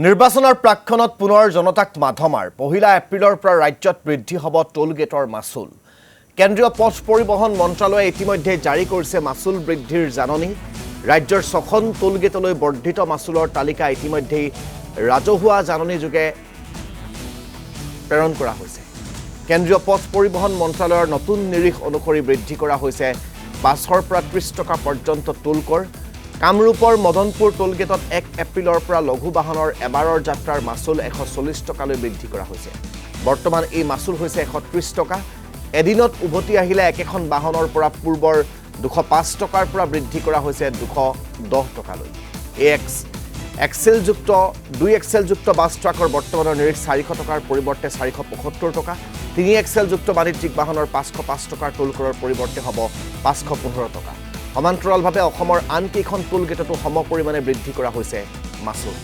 নিৰ্বাচনৰ প্ৰাক্ষণত পুনৰ জনতাক মাধমাৰ 1 এপ্ৰিলৰ পৰা ৰাজ্যত বৃদ্ধি হ'ব টোল গেটৰ মাচুল। কেন্দ্ৰীয় পথ পৰিবহণ মন্ত্ৰালয়ে ইতিমধ্যে জাৰি কৰিছে মাচুল বৃদ্ধিৰ জাননী। ৰাজ্যৰ 6খন টোল গেটলৈ বৰ্ধিত মাচুলৰ তালিকা ইতিমধ্যেই ৰাজহুৱা জাননী যোগে প্ৰেৰণ কৰা হৈছে। কেন্দ্ৰীয় পথ পৰিবহণ মন্ত্ৰালয়ৰ নতুন নিৰিখ অনুসৰি বৃদ্ধি কৰা হৈছে 5ৰ পৰা 30 টকা পৰ্যন্ত টোল কৰ। কামৰূপৰ মদনপুৰ টোল গেটত 1 এপ্ৰিলৰ পৰা লঘু বাহনৰ এবাৰৰ যাত্ৰাৰ মাচুল 140 টকালৈ বৃদ্ধি কৰা হৈছে। বৰ্তমান এই মাচুল হৈছে 130 টকা। এদিনত উভতি আহিলে একেখন বাহনৰ পৰা পূৰ্বৰ 205 টকাৰ পৰা বৃদ্ধি কৰা হৈছে 210 টকালৈ। দুই এক্সেলযুক্ত বাছ ট্ৰাকৰ বৰ্তমানৰ নিৰিখ 400 টকাৰ পৰিৱৰ্তে 475 টকা। 3 এক্সেলযুক্ত বাণিজ্যিক বাহনৰ 505 টকাৰ টোল কৰৰ পৰিৱৰ্তে হ'ব 515 টকা। সমান্তৰালভাৱে অসমৰ আন কেইখন টোল গেটতো সম পৰিমাণে বৃদ্ধি কৰা হৈছে মাচুল।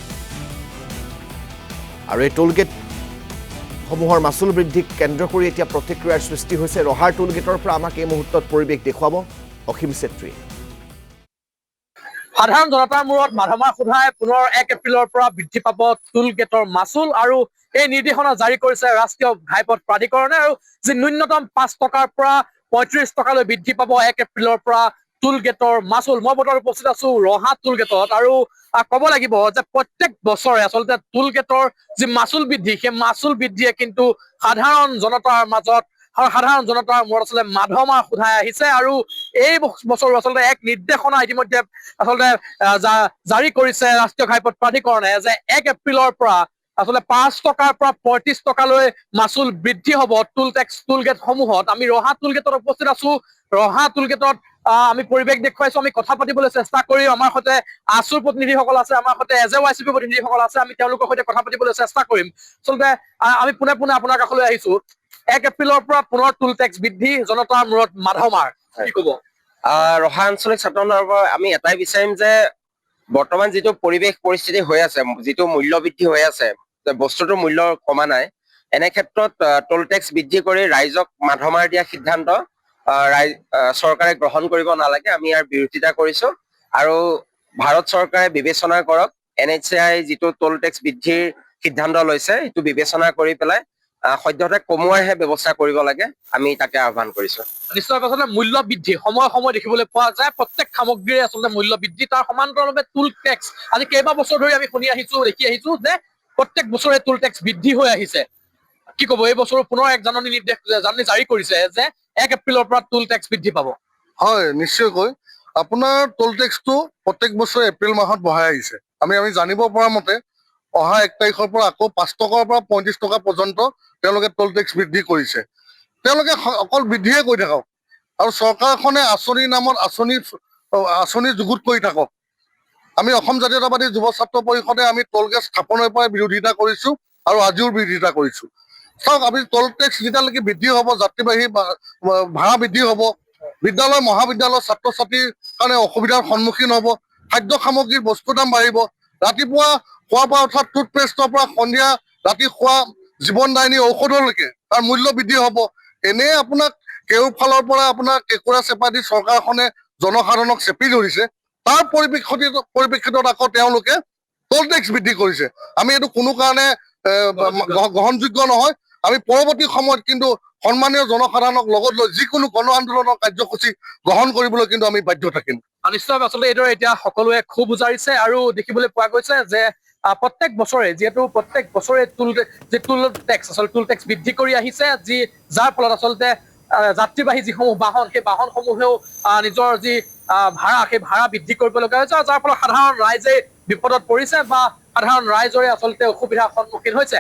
আৰু এই টোল গেটসমূহৰ মাচুল বৃদ্ধিক কেন্দ্ৰ কৰি এতিয়া প্ৰতিক্ৰিয়াৰ সৃষ্টি হৈছে। ৰহাৰ টোল গেটৰ পৰা আমাক এই মুহূৰ্তত পৰিৱেশ দেখুৱাব অসীম চেত্ৰীয়ে। সাধাৰণ জনতাৰ মূৰত মাধমাৰ সোধাই পুনৰ 1 এপ্ৰিলৰ পৰা বৃদ্ধি পাব টোল গেটৰ মাচুল আৰু এই নিৰ্দেশনা জাৰি কৰিছে ৰাষ্ট্ৰীয় ঘাইপথ প্ৰাধিকৰণে। আৰু যি ন্যূনতম 5 টকাৰ পৰা 35 টকালৈ বৃদ্ধি পাব 1 এপ্ৰিলৰ পৰা টোল গেটৰ মাচুল। মই বৰ্তমান উপস্থিত আছো ৰহা টোল গেটত আৰু ক'ব লাগিব যে প্ৰত্যেক বছৰে আচলতে টোল গেটৰ যি মাচুল বৃদ্ধি, সেই মাচুল বৃদ্ধিয়ে কিন্তু সাধাৰণ জনতাৰ মূৰত আচলতে মাধমাৰ সোধাই আহিছে। আৰু এই বছৰো আচলতে এক নিৰ্দেশনা ইতিমধ্যে আচলতে জাৰি কৰিছে ৰাষ্ট্ৰীয় ঘাইপথ প্ৰাধিকৰণে যে 1 এপ্ৰিলৰ পৰা আচলতে 5 টকাৰ পৰা 35 টকালৈ মাচুল বৃদ্ধি হ'ব টোল গেটসমূহত। আমি ৰহা টোল গেটত উপস্থিত আছো। ৰহা টোল গেটত আমি পৰিৱেশ দেখুৱাইছো। আমি কথা পাতিবলৈ চেষ্টা কৰিম। আমাৰ সৈতে আছুৰ প্ৰতিনিধিসকল আছে, আমাৰ সৈতে এজেৱাইচিপি প্ৰতিনিধিসকল আছে। আমি তেওঁলোকৰ সৈতে কথা পাতিবলৈ চেষ্টা কৰিম। আচলতে আমি পোনে পোনে আপোনাৰ কাষলৈ আহিছো। 1 এপ্ৰিলৰ পৰা পুনৰ টোল টেক্স বৃদ্ধি, জনতাৰ মূৰত মাধমাৰ, কি ক'ব? ৰহা আঞ্চলিক ছাত্ৰ সন্থাৰ পৰা আমি এটাই বিচাৰিম যে বৰ্তমান যিটো পৰিৱেশ পৰিস্থিতি হৈ আছে, যিটো মূল্য বৃদ্ধি হৈ আছে, বস্তুটোৰ মূল্য কমা নাই, এনে ক্ষেত্ৰত টোল টেক্স বৃদ্ধি কৰি ৰাইজক মাধমাৰ দিয়া সিদ্ধান্ত চৰকাৰে গ্ৰহণ কৰিব নালাগে। আমি ইয়াৰ বিৰোধিতা কৰিছো আৰু ভাৰত চৰকাৰে বিবেচনা কৰক। NHAI যিটো টোল টেক্স বৃদ্ধিৰ সিদ্ধান্ত লৈছে সেইটো বিবেচনা কৰি পেলাই সদ্যহতে কমোৱাৰহে ব্যৱস্থা কৰিব লাগে। আমি তাকে আহ্বান কৰিছো। নিশ্চয় আচলতে মূল্য বৃদ্ধি সময় দেখিবলৈ পোৱা যায়। প্ৰত্যেক সামগ্ৰীৰে আচলতে মূল্য বৃদ্ধি, তাৰ সমান্তৰালভাৱে টোল টেক্স আজি কেইবা বছৰ ধৰি আমি দেখি আহিছো যে প্ৰত্যেক বছৰে টোল টেক্স বৃদ্ধি হৈ আহিছে। কি ক'ব, এই বছৰ পুনৰ এক জাননী জাৰি কৰিছে যে 1 এপ্ৰিলৰ পৰা টোল টেক্স বৃদ্ধি পাব? হয়, নিশ্চয়কৈ। আপোনাৰ টোল টেক্সটো প্ৰত্যেক বছৰে এপ্ৰিল মাহত বঢ়াই আহিছে। আমি জানিব পৰা মতে অহা 1 তাৰিখৰ পৰা আকৌ 5 টকাৰ পৰা 35 টকা পৰ্যন্ত তেওঁলোকে টোল টেক্স বৃদ্ধি কৰিছে। তেওঁলোকে অকল বৃদ্ধিয়ে কৰি থাকক আৰু চৰকাৰখনে আঁচনিৰ নামত আঁচনি যুগুত কৰি থাকক। আমি অসম জাতীয়তাবাদী যুৱ ছাত্ৰ পৰিষদে আমি টোল গেট স্থাপনৰ পৰাই বিৰোধিতা কৰিছো আৰু আজিও বিৰোধিতা কৰিছো। চাওক, আমি টোল টেক্স যেতিয়ালৈকে বৃদ্ধি হ'ব, যাত্ৰীবাহী ভাড়া বৃদ্ধি হ'ব, বিদ্যালয় মহাবিদ্যালয়ৰ ছাত্ৰ ছাত্ৰীৰ কাৰণে অসুবিধাৰ সন্মুখীন হ'ব, খাদ্য সামগ্ৰীৰ বস্তুৰ দাম বাঢ়িব, ৰাতিপুৱা খোৱাৰ পৰা অৰ্থাৎ টুথপেষ্টৰ পৰা সন্ধিয়া ৰাতি খোৱা জীৱনদায়িনী ঔষধলৈকে তাৰ মূল্য বৃদ্ধি হ'ব। এনেই আপোনাক কেওফালৰ পৰা আপোনাৰ কেঁকুৰা চেপা দি চৰকাৰখনে জনসাধাৰণক চেপি ধৰিছে। তাৰ পৰিপ্ৰেক্ষিতত আকৌ তেওঁলোকে টোল টেক্স বৃদ্ধি কৰিছে। আমি এইটো কোনো কাৰণে গ্ৰহণযোগ্য নহয়। আমি পৰৱৰ্তী সময়ত কিন্তু সন্মানীয় জনসাধাৰণক লগত লৈ যিকোনো গণ আন্দোলনৰ কাৰ্যসূচী গ্ৰহণ কৰিবলৈ কিন্তু আমি বাধ্য থাকিম। নিশ্চয় আচলতে এইদৰে এতিয়া সকলোৱে ক্ষোভ উজাৰিছে আৰু দেখিবলৈ পোৱা গৈছে যে প্ৰত্যেক বছৰে টোল টেক্স বৃদ্ধি কৰি আহিছে, যাৰ ফলত আচলতে যাত্ৰীবাহী যিসমূহ বাহন, সেই বাহনসমূহেও নিজৰ যি ভাড়া, সেই ভাড়া বৃদ্ধি কৰিব লগা হৈছে, যাৰ ফলত সাধাৰণ ৰাইজে বিপদত পৰিছে বা সাধাৰণ ৰাইজৰে আচলতে অসুবিধাৰ সন্মুখীন হৈছে।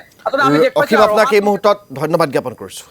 অসীম, আপোনাক এই মুহূৰ্তত ধন্যবাদ জ্ঞাপন কৰিছো।